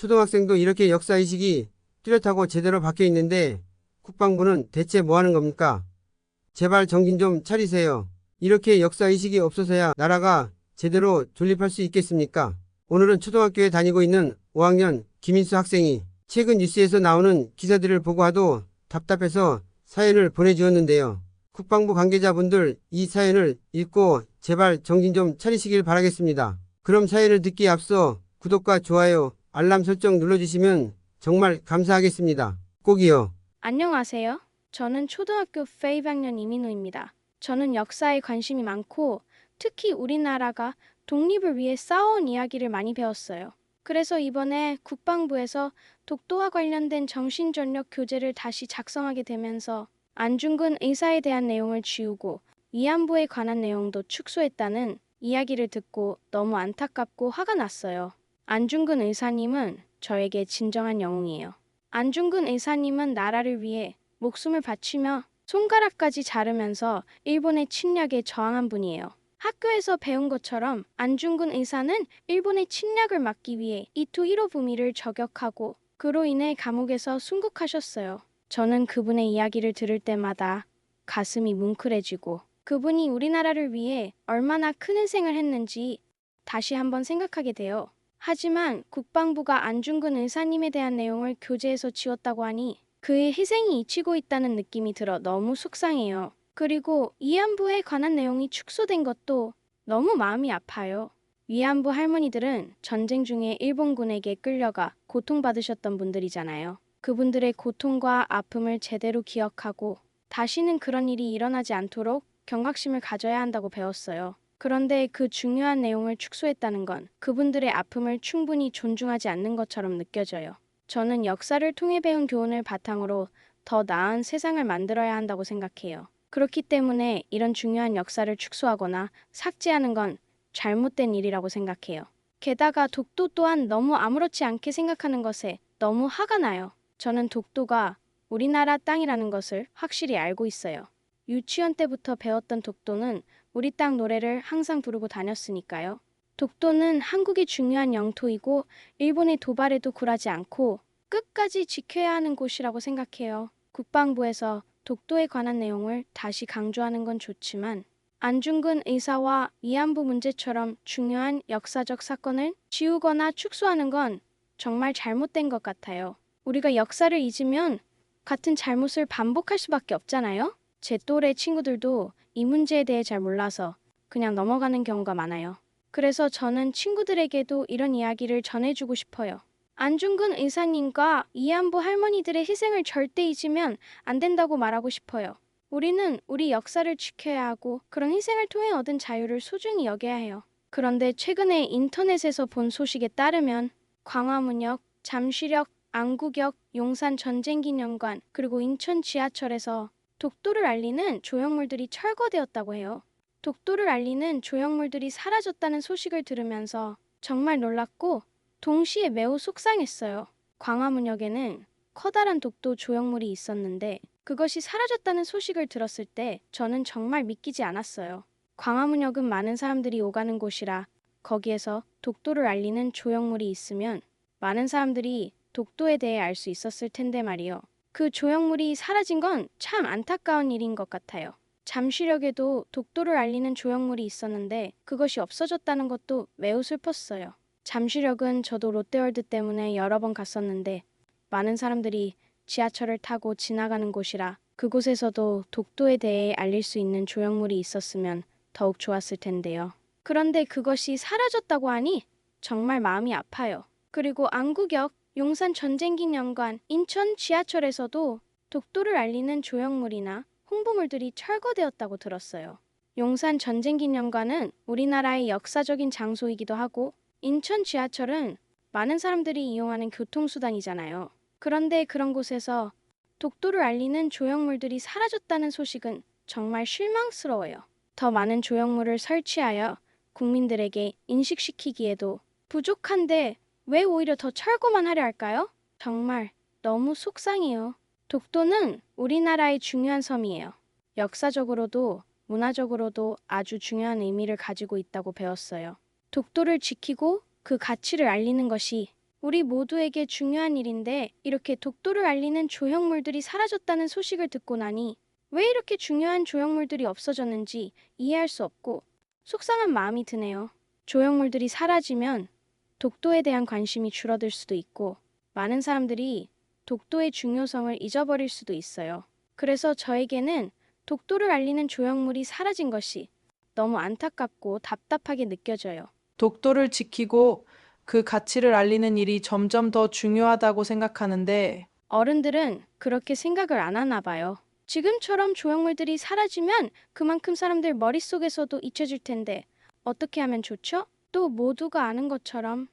초등학생도 이렇게 역사의식이 뚜렷하고 제대로 박혀 있는데 국방부는 대체 뭐 하는 겁니까? 제발 정신 좀 차리세요. 이렇게 역사의식이 없어서야 나라가 제대로 존립할 수 있겠습니까? 오늘은 초등학교에 다니고 있는 5학년 김인수 학생이 최근 뉴스에서 나오는 기사들을 보고 하도 답답해서 사연을 보내주었는데요. 국방부 관계자분들 이 사연을 읽고 제발 정신 좀 차리시길 바라겠습니다. 그럼 사연을 듣기에 앞서 구독과 좋아요, 알람 설정 눌러주시면 정말 감사하겠습니다. 꼭이요. 안녕하세요. 저는 초등학교 5학년 이민우입니다. 저는 역사에 관심이 많고 특히 우리나라가 독립을 위해 싸워온 이야기를 많이 배웠어요. 그래서 이번에 국방부에서 독도와 관련된 정신전력 교재를 다시 작성하게 되면서 안중근 의사에 대한 내용을 지우고 위안부에 관한 내용도 축소했다는 이야기를 듣고 너무 안타깝고 화가 났어요. 안중근 의사님은 저에게 진정한 영웅이에요. 안중근 의사님은 나라를 위해 목숨을 바치며 손가락까지 자르면서 일본의 침략에 저항한 분이에요. 학교에서 배운 것처럼 안중근 의사는 일본의 침략을 막기 위해 이토 히로부미를 저격하고 그로 인해 감옥에서 순국하셨어요. 저는 그분의 이야기를 들을 때마다 가슴이 뭉클해지고 그분이 우리나라를 위해 얼마나 큰 희생을 했는지 다시 한번 생각하게 돼요. 하지만 국방부가 안중근 의사님에 대한 내용을 교재에서 지웠다고 하니 그의 희생이 잊히고 있다는 느낌이 들어 너무 속상해요. 그리고 위안부에 관한 내용이 축소된 것도 너무 마음이 아파요. 위안부 할머니들은 전쟁 중에 일본군에게 끌려가 고통받으셨던 분들이잖아요. 그분들의 고통과 아픔을 제대로 기억하고 다시는 그런 일이 일어나지 않도록 경각심을 가져야 한다고 배웠어요. 그런데 그 중요한 내용을 축소했다는 건 그분들의 아픔을 충분히 존중하지 않는 것처럼 느껴져요. 저는 역사를 통해 배운 교훈을 바탕으로 더 나은 세상을 만들어야 한다고 생각해요. 그렇기 때문에 이런 중요한 역사를 축소하거나 삭제하는 건 잘못된 일이라고 생각해요. 게다가 독도 또한 너무 아무렇지 않게 생각하는 것에 너무 화가 나요. 저는 독도가 우리나라 땅이라는 것을 확실히 알고 있어요. 유치원 때부터 배웠던 독도는 우리 땅 노래를 항상 부르고 다녔으니까요. 독도는 한국의 중요한 영토이고 일본의 도발에도 굴하지 않고 끝까지 지켜야 하는 곳이라고 생각해요. 국방부에서 독도에 관한 내용을 다시 강조하는 건 좋지만 안중근 의사와 위안부 문제처럼 중요한 역사적 사건을 지우거나 축소하는 건 정말 잘못된 것 같아요. 우리가 역사를 잊으면 같은 잘못을 반복할 수밖에 없잖아요. 제 또래 친구들도 이 문제에 대해 잘 몰라서 그냥 넘어가는 경우가 많아요. 그래서 저는 친구들에게도 이런 이야기를 전해주고 싶어요. 안중근 의사님과 위안부 할머니들의 희생을 절대 잊으면 안 된다고 말하고 싶어요. 우리는 우리 역사를 지켜야 하고 그런 희생을 통해 얻은 자유를 소중히 여겨야 해요. 그런데 최근에 인터넷에서 본 소식에 따르면 광화문역, 잠시역, 안국역, 용산 전쟁기념관, 그리고 인천 지하철에서 독도를 알리는 조형물들이 철거되었다고 해요. 독도를 알리는 조형물들이 사라졌다는 소식을 들으면서 정말 놀랐고 동시에 매우 속상했어요. 광화문역에는 커다란 독도 조형물이 있었는데 그것이 사라졌다는 소식을 들었을 때 저는 정말 믿기지 않았어요. 광화문역은 많은 사람들이 오가는 곳이라 거기에서 독도를 알리는 조형물이 있으면 많은 사람들이 독도에 대해 알 수 있었을 텐데 말이요. 그 조형물이 사라진 건 참 안타까운 일인 것 같아요. 잠시력에도 독도를 알리는 조형물이 있었는데 그것이 없어졌다는 것도 매우 슬펐어요. 잠시력은 저도 롯데월드 때문에 여러 번 갔었는데 많은 사람들이 지하철을 타고 지나가는 곳이라 그곳에서도 독도에 대해 알릴 수 있는 조형물이 있었으면 더욱 좋았을 텐데요. 그런데 그것이 사라졌다고 하니 정말 마음이 아파요. 그리고 안국역, 용산 전쟁기념관, 인천 지하철에서도 독도를 알리는 조형물이나 홍보물들이 철거되었다고 들었어요. 용산 전쟁기념관은 우리나라의 역사적인 장소이기도 하고 인천 지하철은 많은 사람들이 이용하는 교통수단이잖아요. 그런데 그런 곳에서 독도를 알리는 조형물들이 사라졌다는 소식은 정말 실망스러워요. 더 많은 조형물을 설치하여 국민들에게 인식시키기에도 부족한데 왜 오히려 더 철거만 하려 할까요? 정말 너무 속상해요. 독도는 우리나라의 중요한 섬이에요. 역사적으로도 문화적으로도 아주 중요한 의미를 가지고 있다고 배웠어요. 독도를 지키고 그 가치를 알리는 것이 우리 모두에게 중요한 일인데 이렇게 독도를 알리는 조형물들이 사라졌다는 소식을 듣고 나니 왜 이렇게 중요한 조형물들이 없어졌는지 이해할 수 없고 속상한 마음이 드네요. 조형물들이 사라지면 독도에 대한 관심이 줄어들 수도 있고 많은 사람들이 독도의 중요성을 잊어버릴 수도 있어요. 그래서 저에게는 독도를 알리는 조형물이 사라진 것이 너무 안타깝고 답답하게 느껴져요. 독도를 지키고 그 가치를 알리는 일이 점점 더 중요하다고 생각하는데 어른들은 그렇게 생각을 안 하나 봐요. 지금처럼 조형물들이 사라지면 그만큼 사람들 머릿속에서도 잊혀질 텐데 어떻게 하면 좋죠? 또 모두가 아는 것처럼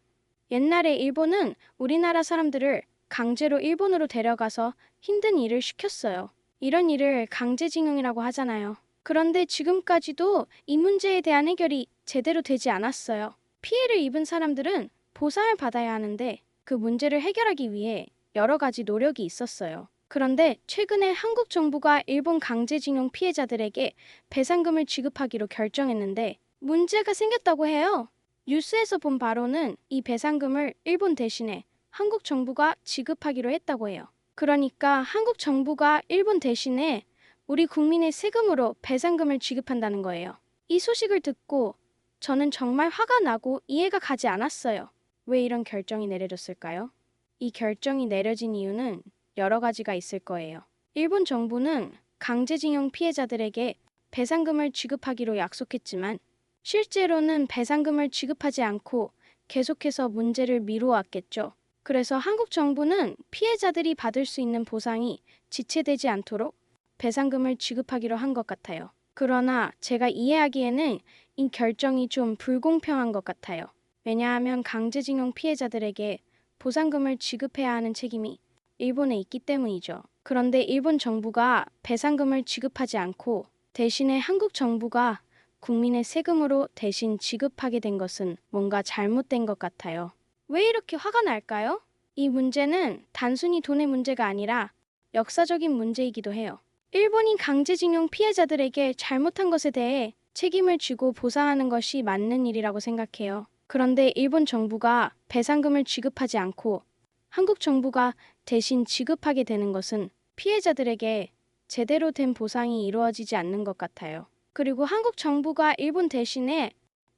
옛날에 일본은 우리나라 사람들을 강제로 일본으로 데려가서 힘든 일을 시켰어요. 이런 일을 강제징용이라고 하잖아요. 그런데 지금까지도 이 문제에 대한 해결이 제대로 되지 않았어요. 피해를 입은 사람들은 보상을 받아야 하는데 그 문제를 해결하기 위해 여러 가지 노력이 있었어요. 그런데 최근에 한국 정부가 일본 강제징용 피해자들에게 배상금을 지급하기로 결정했는데 문제가 생겼다고 해요. 뉴스에서 본 바로는 이 배상금을 일본 대신에 한국 정부가 지급하기로 했다고 해요. 그러니까 한국 정부가 일본 대신에 우리 국민의 세금으로 배상금을 지급한다는 거예요. 이 소식을 듣고 저는 정말 화가 나고 이해가 가지 않았어요. 왜 이런 결정이 내려졌을까요? 이 결정이 내려진 이유는 여러 가지가 있을 거예요. 일본 정부는 강제징용 피해자들에게 배상금을 지급하기로 약속했지만 실제로는 배상금을 지급하지 않고 계속해서 문제를 미루어왔겠죠. 그래서 한국 정부는 피해자들이 받을 수 있는 보상이 지체되지 않도록 배상금을 지급하기로 한 것 같아요. 그러나 제가 이해하기에는 이 결정이 좀 불공평한 것 같아요. 왜냐하면 강제징용 피해자들에게 보상금을 지급해야 하는 책임이 일본에 있기 때문이죠. 그런데 일본 정부가 배상금을 지급하지 않고 대신에 한국 정부가 국민의 세금으로 대신 지급하게 된 것은 뭔가 잘못된 것 같아요. 왜 이렇게 화가 날까요? 이 문제는 단순히 돈의 문제가 아니라 역사적인 문제이기도 해요. 일본이 강제징용 피해자들에게 잘못한 것에 대해 책임을 지고 보상하는 것이 맞는 일이라고 생각해요. 그런데 일본 정부가 배상금을 지급하지 않고 한국 정부가 대신 지급하게 되는 것은 피해자들에게 제대로 된 보상이 이루어지지 않는 것 같아요. 그리고 한국 정부가 일본 대신에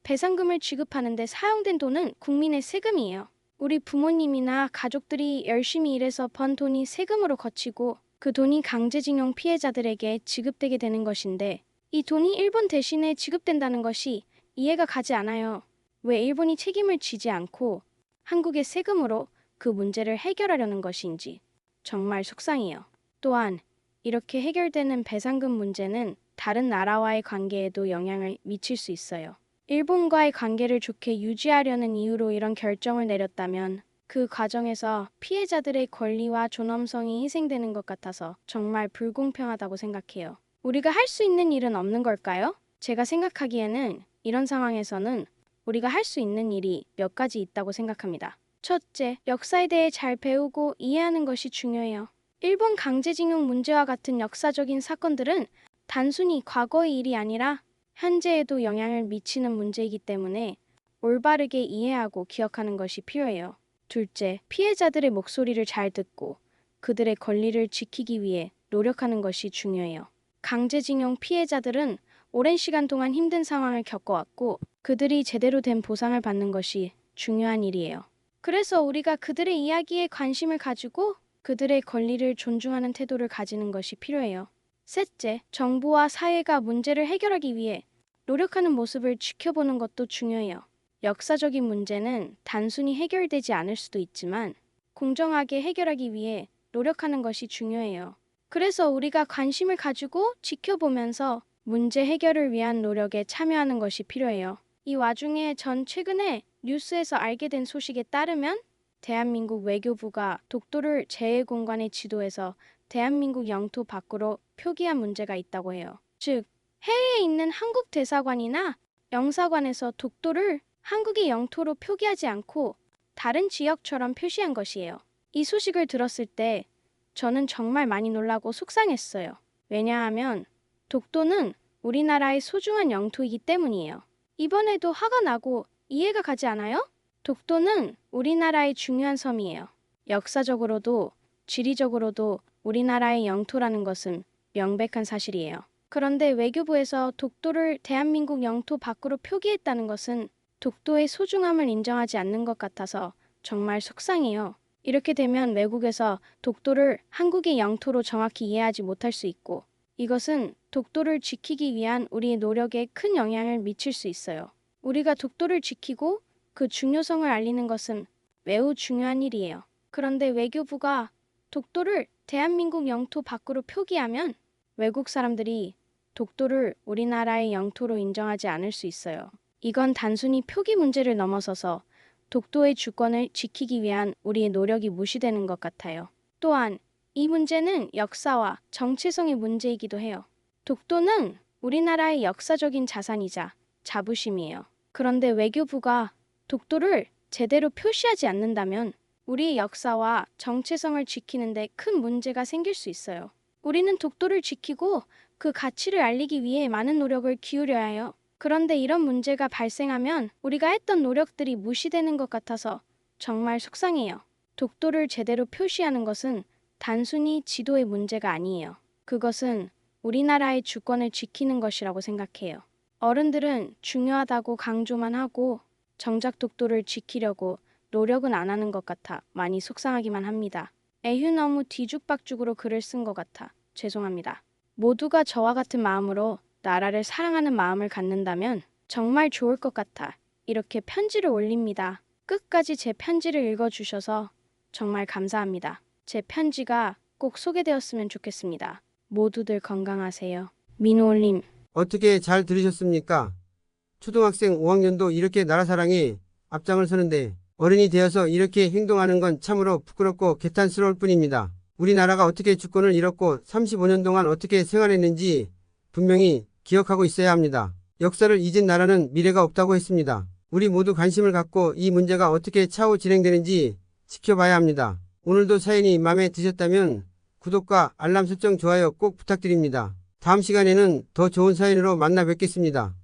배상금을 지급하는데 사용된 돈은 국민의 세금이에요. 우리 부모님이나 가족들이 열심히 일해서 번 돈이 세금으로 거치고 그 돈이 강제징용 피해자들에게 지급되게 되는 것인데 이 돈이 일본 대신에 지급된다는 것이 이해가 가지 않아요. 왜 일본이 책임을 지지 않고 한국의 세금으로 그 문제를 해결하려는 것인지 정말 속상해요. 또한 이렇게 해결되는 배상금 문제는 다른 나라와의 관계에도 영향을 미칠 수 있어요. 일본과의 관계를 좋게 유지하려는 이유로 이런 결정을 내렸다면 그 과정에서 피해자들의 권리와 존엄성이 희생되는 것 같아서 정말 불공평하다고 생각해요. 우리가 할 수 있는 일은 없는 걸까요? 제가 생각하기에는 이런 상황에서는 우리가 할 수 있는 일이 몇 가지 있다고 생각합니다. 첫째, 역사에 대해 잘 배우고 이해하는 것이 중요해요. 일본 강제징용 문제와 같은 역사적인 사건들은 단순히 과거의 일이 아니라 현재에도 영향을 미치는 문제이기 때문에 올바르게 이해하고 기억하는 것이 필요해요. 둘째, 피해자들의 목소리를 잘 듣고 그들의 권리를 지키기 위해 노력하는 것이 중요해요. 강제징용 피해자들은 오랜 시간 동안 힘든 상황을 겪어왔고 그들이 제대로 된 보상을 받는 것이 중요한 일이에요. 그래서 우리가 그들의 이야기에 관심을 가지고 그들의 권리를 존중하는 태도를 가지는 것이 필요해요. 셋째, 정부와 사회가 문제를 해결하기 위해 노력하는 모습을 지켜보는 것도 중요해요. 역사적인 문제는 단순히 해결되지 않을 수도 있지만 공정하게 해결하기 위해 노력하는 것이 중요해요. 그래서 우리가 관심을 가지고 지켜보면서 문제 해결을 위한 노력에 참여하는 것이 필요해요. 이 와중에 전 최근에 뉴스에서 알게 된 소식에 따르면 대한민국 외교부가 독도를 제1공간의 지도에서 대한민국 영토 밖으로 표기한 문제가 있다고 해요. 즉, 해외에 있는 한국 대사관이나 영사관에서 독도를 한국의 영토로 표기하지 않고 다른 지역처럼 표시한 것이에요. 이 소식을 들었을 때 저는 정말 많이 놀라고 속상했어요. 왜냐하면 독도는 우리나라의 소중한 영토이기 때문이에요. 이번에도 화가 나고 이해가 가지 않아요? 독도는 우리나라의 중요한 섬이에요. 역사적으로도 지리적으로도 우리나라의 영토라는 것은 명백한 사실이에요. 그런데 외교부에서 독도를 대한민국 영토 밖으로 표기했다는 것은 독도의 소중함을 인정하지 않는 것 같아서 정말 속상해요. 이렇게 되면 외국에서 독도를 한국의 영토로 정확히 이해하지 못할 수 있고, 이것은 독도를 지키기 위한 우리의 노력에 큰 영향을 미칠 수 있어요. 우리가 독도를 지키고 그 중요성을 알리는 것은 매우 중요한 일이에요. 그런데 외교부가 독도를 대한민국 영토 밖으로 표기하면 외국 사람들이 독도를 우리나라의 영토로 인정하지 않을 수 있어요. 이건 단순히 표기 문제를 넘어서서 독도의 주권을 지키기 위한 우리의 노력이 무시되는 것 같아요. 또한 이 문제는 역사와 정체성의 문제이기도 해요. 독도는 우리나라의 역사적인 자산이자 자부심이에요. 그런데 외교부가 독도를 제대로 표시하지 않는다면 우리의 역사와 정체성을 지키는데 큰 문제가 생길 수 있어요. 우리는 독도를 지키고 그 가치를 알리기 위해 많은 노력을 기울여야 해요. 그런데 이런 문제가 발생하면 우리가 했던 노력들이 무시되는 것 같아서 정말 속상해요. 독도를 제대로 표시하는 것은 단순히 지도의 문제가 아니에요. 그것은 우리나라의 주권을 지키는 것이라고 생각해요. 어른들은 중요하다고 강조만 하고 정작 독도를 지키려고 노력은 안 하는 것 같아 많이 속상하기만 합니다. 에휴, 너무 뒤죽박죽으로 글을 쓴 것 같아 죄송합니다. 모두가 저와 같은 마음으로 나라를 사랑하는 마음을 갖는다면 정말 좋을 것 같아 이렇게 편지를 올립니다. 끝까지 제 편지를 읽어주셔서 정말 감사합니다. 제 편지가 꼭 소개되었으면 좋겠습니다. 모두들 건강하세요. 민호올림. 어떻게 잘 들으셨습니까? 초등학생 5학년도 이렇게 나라 사랑에 앞장을 서는데 어른이 되어서 이렇게 행동하는 건 참으로 부끄럽고 개탄스러울 뿐입니다. 우리나라가 어떻게 주권을 잃었고 35년 동안 어떻게 생활했는지 분명히 기억하고 있어야 합니다. 역사를 잊은 나라는 미래가 없다고 했습니다. 우리 모두 관심을 갖고 이 문제가 어떻게 차후 진행되는지 지켜봐야 합니다. 오늘도 사연이 마음에 드셨다면 구독과 알람 설정, 좋아요 꼭 부탁드립니다. 다음 시간에는 더 좋은 사연으로 만나 뵙겠습니다.